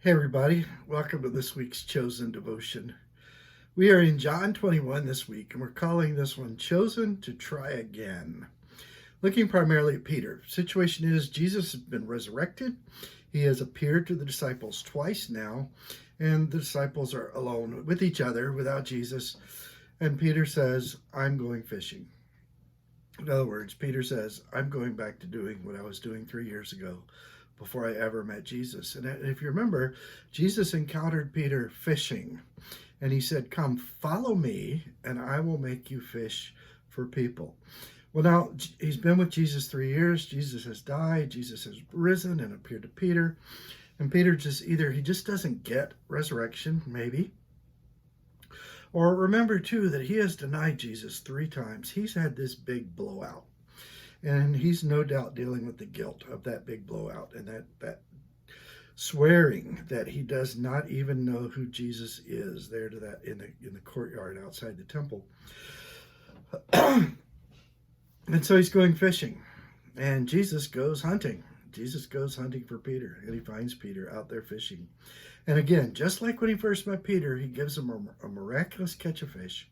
Hey, everybody. Welcome to this week's Chosen Devotion. We are in John 21 this week, and we're calling this one Chosen to Try Again. Looking primarily at Peter. Situation is Jesus has been resurrected. He has appeared to the disciples twice now, and the disciples are alone with each other without Jesus. And Peter says, I'm going fishing. In other words, Peter says, I'm going back to doing what I was doing 3 years ago before I ever met Jesus. And if you remember, Jesus encountered Peter fishing, and he said, come, follow me, and I will make you fish for people. Well, now, he's been with Jesus 3 years. Jesus has died. Jesus has risen and appeared to Peter. And Peter he just doesn't get resurrection, maybe. Or remember, too, that he has denied Jesus 3 times. He's had this big blowout. And he's no doubt dealing with the guilt of that big blowout and that swearing that he does not even know who Jesus is there to that in the courtyard outside the temple. And so he's going fishing, and Jesus goes hunting. Jesus goes hunting for Peter, and he finds Peter out there fishing. And again, just like when he first met Peter, he gives him a miraculous catch of fish.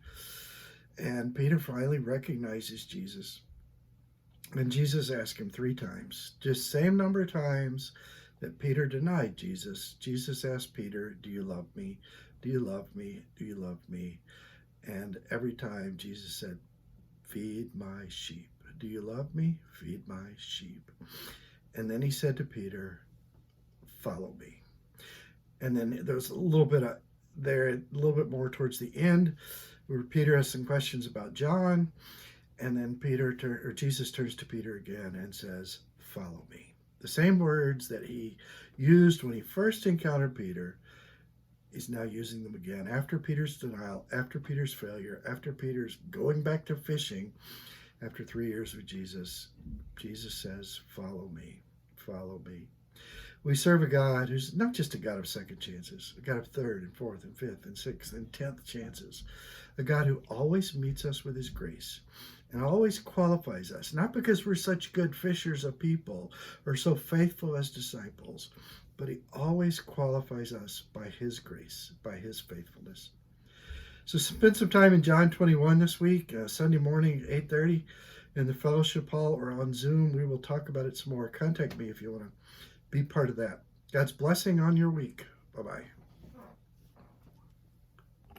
And Peter finally recognizes Jesus. And Jesus asked him 3 times, just same number of times that Peter denied Jesus. Jesus asked Peter, do you love me? Do you love me? Do you love me? And every time Jesus said, feed my sheep. Do you love me? Feed my sheep. And then he said to Peter, follow me. And then there's a little bit more towards the end where Peter has some questions about John. And then Jesus turns to Peter again and says, follow me. The same words that he used when he first encountered Peter, he's now using them again. After Peter's denial, after Peter's failure, after Peter's going back to fishing, after 3 years with Jesus, Jesus says, follow me, follow me. We serve a God who's not just a God of second chances, a God of third and fourth and fifth and sixth and 10th chances, a God who always meets us with his grace and always qualifies us, not because we're such good fishers of people or so faithful as disciples, but he always qualifies us by his grace, by his faithfulness. So spend some time in John 21 this week, Sunday morning at 8:30 in the fellowship hall or on Zoom. We will talk about it some more. Contact me if you want to be part of that. God's blessing on your week. Bye-bye.